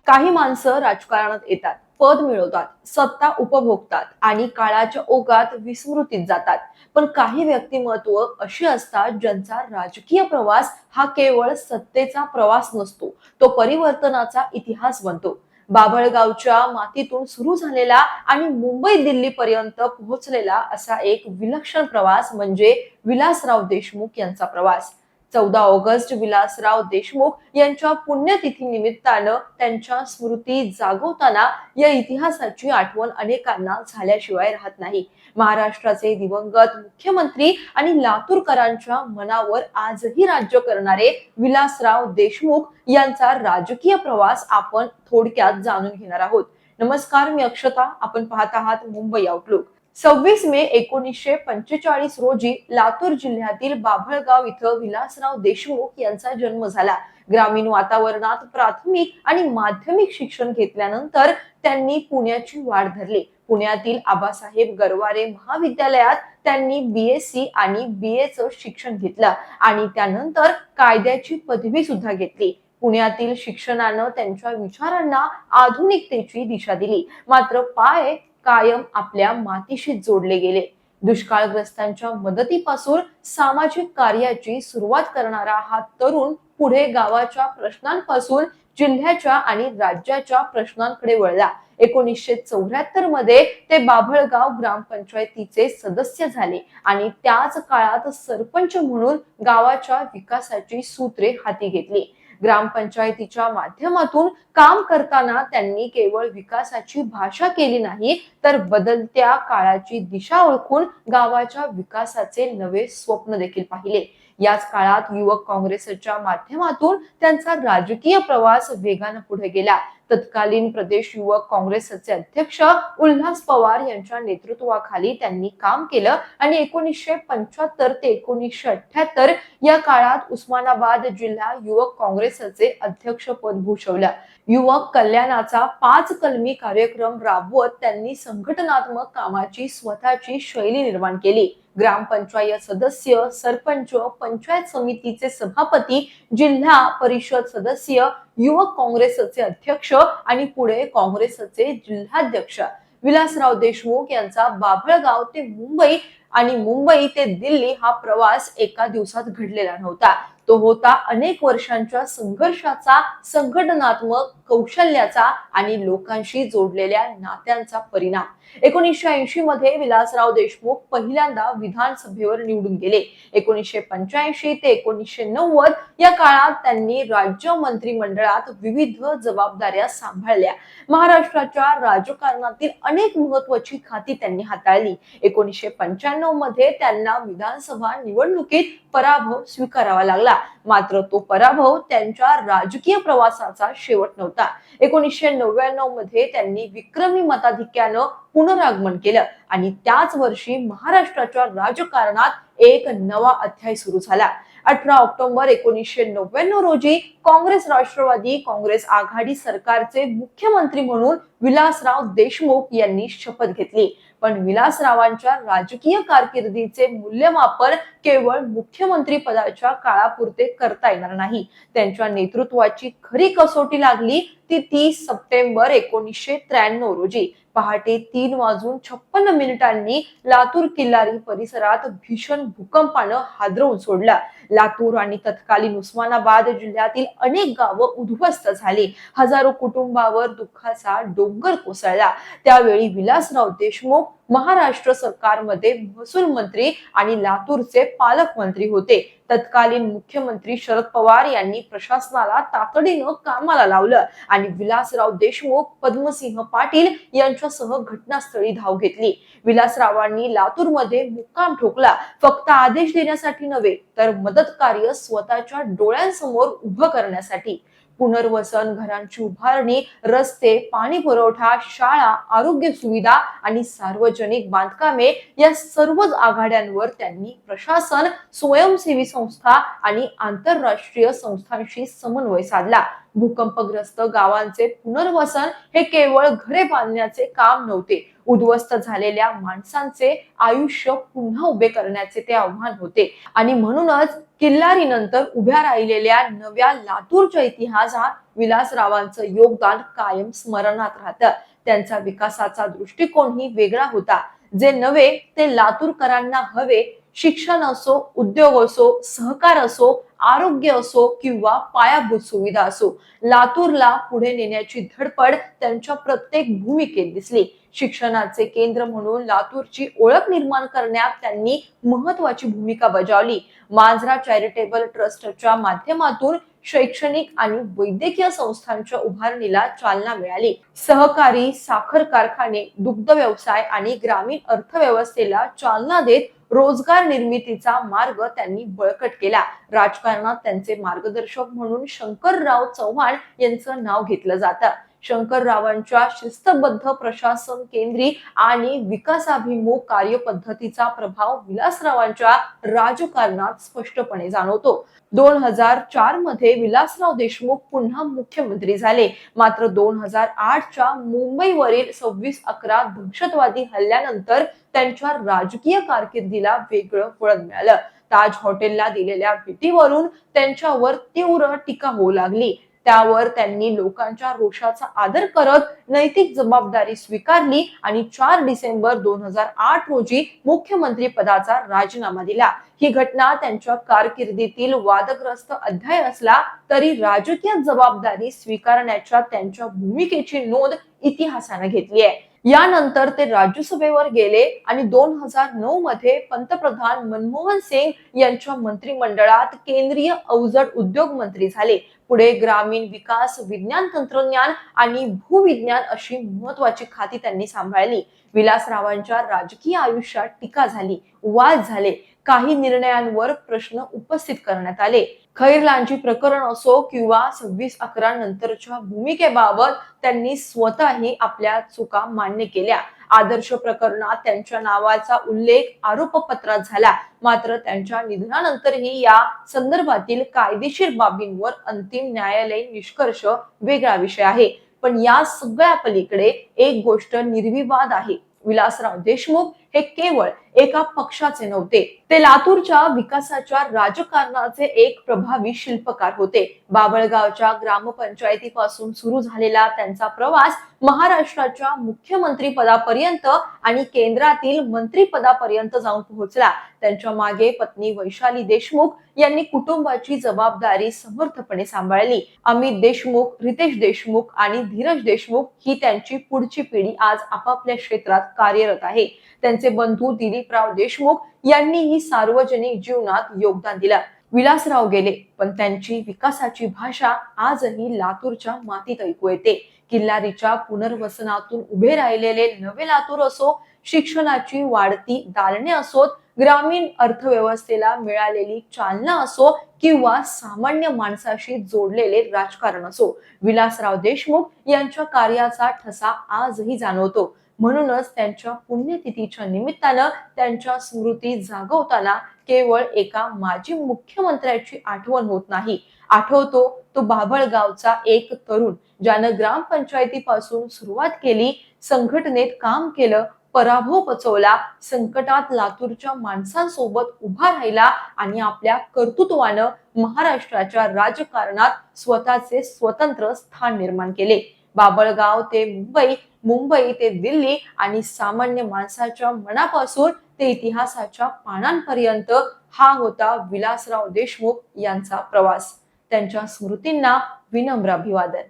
काही माणसं राजकारणात येतात, पद मिळवतात, सत्ता उपभोगतात आणि काळाच्या ओघात विस्मृतीत जातात. पण काही व्यक्तिमत्व अशी असतात ज्यांचा राजकीय प्रवास हा केवळ सत्तेचा प्रवास नसतो, तो परिवर्तनाचा इतिहास बनतो. बाभळगावच्या मातीतून सुरू झालेला आणि मुंबई दिल्ली पर्यंत पोहोचलेला असा एक विलक्षण प्रवास म्हणजे विलासराव देशमुख यांचा प्रवास. 14 ऑगस्ट विलासराव देशमुख यांच्या पुण्यतिथी निमित्तानं त्यांच्या स्मृती जागवताना या इतिहासाची आठवण अनेकांना झाल्याशिवाय राहत नाही. महाराष्ट्राचे दिवंगत मुख्यमंत्री आणि लातूरकरांच्या मनावर आजही राज्य करणारे विलासराव देशमुख यांचा राजकीय प्रवास आपण थोडक्यात जाणून घेणार आहोत. नमस्कार, मी अक्षता. आपण पाहत आहात मुंबई आउटलुक. 26 मे 1945 रोजी लातूर जिल्ह्यातील बाभळगाव इथं विलासराव देशमुख यांचा जन्म झाला. ग्रामीण वातावरणात प्राथमिक आणि माध्यमिक शिक्षण घेतल्यानंतर त्यांनी पुण्याची वाट धरली. पुण्यातील आबासाहेब गरवारे महाविद्यालयात त्यांनी बीएससी आणि बीए चं शिक्षण घेतलं आणि त्यानंतर कायद्याची पदवी सुद्धा घेतली. पुण्यातील शिक्षणानं त्यांच्या विचारांना आधुनिकतेची दिशा दिली, मात्र पाय कायम आपल्या मातीशी जोडले गेले. दुष्काळग्रस्तांच्या मदतीपासून सामाजिक कार्याची सुरुवात करणारा हा तरुण पुढे गावाच्या प्रश्नांपासून जिल्ह्याच्या आणि राज्याच्या प्रश्नांकडे वळला. 1974 मध्ये ते बाभळगाव ग्रामपंचायतीचे सदस्य झाले आणि त्याच काळात सरपंच म्हणून गावाच्या विकासाची सूत्रे हाती घेतली. ग्रामपंचायतीच्या माध्यमातून काम करताना त्यांनी केवळ विकासाची भाषा केली नाही, तर बदलत्या काळाची दिशा ओळखून गावाच्या विकासाचे नवे स्वप्न देखील पाहिले. याच काळात युवक काँग्रेसच्या माध्यमातून त्यांचा राजकीय प्रवास वेगाने पुढे गेला. तत्कालीन प्रदेश युवक काँग्रेसचे अध्यक्ष उल्हास पवार यांच्या नेतृत्वाखाली त्यांनी काम केलं आणि 1975 ते 1978 या काळात उस्मानाबाद जिल्हा युवक काँग्रेसचे अध्यक्षपद भूषवलं. युवक कल्याणाचा 5 कलमी कार्यक्रम राबवत त्यांनी संघटनात्मक कामाची स्वतःची शैली निर्माण केली. ग्रामपंचायत सदस्य, सरपंच, पंचायत समितीचे सभापती, जिल्हा परिषद सदस्य, युवक काँग्रेसचे अध्यक्ष आणि पुढे काँग्रेसचे जिल्हाध्यक्ष. विलासराव देशमुख यांचा बाभळगाव ते मुंबई आणि मुंबई ते दिल्ली हा प्रवास एका दिवसात घडलेला नव्हता. तो होता अनेक वर्षांच्या संघर्षाचा, संघटनात्मक कौशल्याचा आणि लोकांशी जोडलेल्या नात्यांचा परिणाम. 1980 मध्ये विलासराव देशमुख पहिल्यांदा विधानसभेवर निवडून गेले. 1985 ते 1990 या काळात त्यांनी राज्य मंत्रिमंडळात विविध जबाबदाऱ्या सांभाळल्या. महाराष्ट्राच्या राजकारणातील अनेक महत्त्वाची खाती त्यांनी हाताळली. 1995 मध्ये त्यांना विधानसभा निवडणुकीत पराभव स्वीकारावा लागला, मात्र तो पराभव त्यांच्या राजकीय प्रवासाचा शेवट नव्हता. 1999 मध्ये त्यांनी विक्रमी मताधिक्यानं पुनरागमन केलं आणि त्याच वर्षी महाराष्ट्राच्या राजकारणात एक नवा अध्याय सुरू झाला. 18 ऑक्टोबर 1999 रोजी काँग्रेस राष्ट्रवादी काँग्रेस आघाडी सरकारचे मुख्यमंत्री म्हणून विलासराव देशमुख यांनी शपथ घेतली. पण विलासरावांच्या राजकीय कारकिर्दीचे मूल्यमापन केवळ मुख्यमंत्री पदाच्या काळापुरते करता येणार नाही. त्यांच्या नेतृत्वाची खरी कसोटी लागली ती 30 सप्टेंबर 1993 रोजी पहाटे 3:56 लातूर किल्लारी परिसरात भीषण भूकंपानं हादरवून सोडला. लातूर आणि तत्कालीन उस्मानाबाद जिल्ह्यातील अनेक गावं उद्ध्वस्त झाली. हजारो कुटुंबावर दुःखाचा डोंगर कोसळला. त्यावेळी विलासराव देशमुख महाराष्ट्र सरकारमध्ये महसूल मंत्री आणि लातूरचे पालकमंत्री होते. तत्कालीन मुख्यमंत्री शरद पवार यांनी प्रशासनाला तातडीनं कामाला लावलं आणि विलासराव देशमुख, पद्मसिंह पाटील यांच्यासह घटनास्थळी धाव घेतली. विलासरावांनी लातूरमध्ये मुक्काम ठोकला, फक्त आदेश देण्यासाठी नव्हे, तर मदत कार्य स्वतःच्या डोळ्यांसमोर उभं करण्यासाठी. पुनर्वसन, घरांची उभारणी, रस्ते, पाणी पुरवठा, शाळा, आरोग्य सुविधा आणि सार्वजनिक बांधकामे या सर्वच आघाड्यांवर त्यांनी प्रशासन, स्वयंसेवी संस्था आणि आंतरराष्ट्रीय संस्थांशी समन्वय साधला. भूकंपग्रस्त गावांचे पुनर्वसन हे केवळ घरे बांधण्याचे काम नव्हते, उद्ध्वस्त झालेल्या माणसांचे आयुष्य पुन्हा उभे करण्याचे ते आव्हान होते. आणि म्हणूनच किल्लारीनंतर उभ्या राहिलेल्या नव्या लातूरच्या इतिहासात विलासरावांचं योगदान कायम स्मरणात राहतं. त्यांचा विकासाचा दृष्टिकोनही वेगळा होता. जे नवे ते लातूरकरांना हवे, शिक्षण असो, उद्योग असो, सहकार असो, आरोग्य असो किंवा पायाभूत सुविधा असो, लातूरला पुढे नेण्याची धडपड त्यांच्या प्रत्येक भूमिकेत दिसली. शिक्षणाचे केंद्र म्हणून लातूरची ओळख निर्माण करण्यात त्यांनी महत्वाची भूमिका बजावली. मांजरा चॅरिटेबल ट्रस्टच्या माध्यमातून शैक्षणिक आणि वैद्यकीय संस्थांच्या उभारणीला चालना मिळाली. सहकारी साखर कारखाने, दुग्ध व्यवसाय आणि ग्रामीण अर्थव्यवस्थेला चालना देत रोजगार निर्मितीचा मार्ग त्यांनी बळकट केला. राजकारणात त्यांचे मार्गदर्शक म्हणून शंकरराव चव्हाण यांचं नाव घेतलं जातं. शंकररावांच्या शिस्तबद्ध प्रशासन केंद्री आणि विकासाभिमुख कार्यपद्धतीचा प्रभाव विलासरावांच्या राजकारणात स्पष्टपणे जाणवतो. 2004 मध्ये विलासराव देशमुख पुन्हा मुख्यमंत्री झाले. मात्र 2008च्या मुंबईवरील 26/11 दहशतवादी हल्ल्यानंतर त्यांच्या राजकीय कारकिर्दीला वेगळं वळण मिळालं. ताज हॉटेलला दिलेल्या भेटीवरून त्यांच्यावर तीव्र टीका होऊ लागली. त्यावर त्यांनी लोकांच्या रोषाचा आदर करत नैतिक जबाबदारी स्वीकारली आणि 4 डिसेंबर 2008 रोजी मुख्यमंत्री पदाचा राजीनामा दिला. ही घटना त्यांच्या कारकिर्दीतील वादग्रस्त अध्याय असला तरी राजकीय जबाबदारी स्वीकारण्याच्या त्यांच्या भूमिकेची नोंद इतिहासाने घेतली आहे. यानंतर ते राज्यसभेवर गेले आणि 2009 मध्ये पंतप्रधान मनमोहन सिंग यांच्या मंत्रिमंडळात केंद्रीय अवजड उद्योग मंत्री झाले. पुढे ग्रामीण विकास, विज्ञान तंत्रज्ञान आणि भूविज्ञान अशी महत्वाची खाती त्यांनी सांभाळली. विलासरावांच्या राजकीय आयुष्यात टीका झाली, वाद झाले, काही निर्णयांवर प्रश्न उपस्थित करण्यात आले. खैरलांची प्रकरण असो किंवा 26/11 नंतरच्या भूमिकेबाबत त्यांनी स्वतःही आपल्या चुका मान्य केल्या. आदर्श प्रकरणात त्यांच्या नावाचा उल्लेख आरोपपत्रात झाला. मात्र त्यांच्या निधनानंतरही या संदर्भातील कायदेशीर बाबींवर अंतिम न्यायालयीन निष्कर्ष वेगळा विषय आहे. पण या सगळ्या पलीकडे एक गोष्ट निर्विवाद आहे. विलासराव देशमुख हे केवळ एका पक्षाचे नव्हते, ते लातूरच्या विकासाच्या राजकारणाचे एक प्रभावी शिल्पकार होते. बाभळगावच्या ग्रामपंचायतीपासून सुरू झालेला त्यांचा प्रवास महाराष्ट्राच्या मुख्यमंत्री पदापर्यंत आणि केंद्रातील मंत्रिपदापर्यंत जाऊन पोहोचला. त्यांच्या मागे पत्नी वैशाली देशमुख यांनी कुटुंबाची जबाबदारी समर्थपणे सांभाळली. अमित देशमुख, रितेश देशमुख आणि धीरज देशमुख ही त्यांची पुढची पिढी आज आपापल्या क्षेत्रात कार्यरत आहे. त्यांचे बंधू दिलीपराव देशमुख यांनीही सार्वजनिक जीवनात योगदान दिलं. विलासराव गेले, पण त्यांची विकासाची भाषा आजही लातूरच्या मातीत ऐकू येते. किल्लारीच्या पुनर्वसनातून उभे राहिलेले नवे लातूर असो, शिक्षणाची वाढती दालने असोत, ग्रामीण अर्थव्यवस्थेला मिळालेली चालना असो किंवा सामान्य माणसाशी जोडलेले राजकारण असो, विलासराव देशमुख यांच्या कार्याचा ठसा आजही जाणवतो. म्हणूनच त्यांच्या पुण्यतिथीच्या निमित्तानं त्यांच्या स्मृती जागवताना केवळ एका माजी मुख्यमंत्र्याची आठवण होत नाही, आठवतो तो बाभळगावचा एक तरुण ज्यानं ग्रामपंचायतीपासून सुरुवात केली, संघटनेत काम केलं, पराभव पचवला, संकटात लातूरच्या माणसांसोबत उभा राहिला आणि आपल्या कर्तृत्वानं महाराष्ट्राच्या राजकारणात स्वतःचे स्वतंत्र स्थान निर्माण केले. बाभळगाव ते मुंबई, मुंबई ते दिल्ली आणि सामान्य माणसाच्या मनापासून ते इतिहासाच्या पानांपर्यंत हा होता विलासराव देशमुख यांचा प्रवास. त्यांच्या स्मृतींना विनम्र अभिवादन.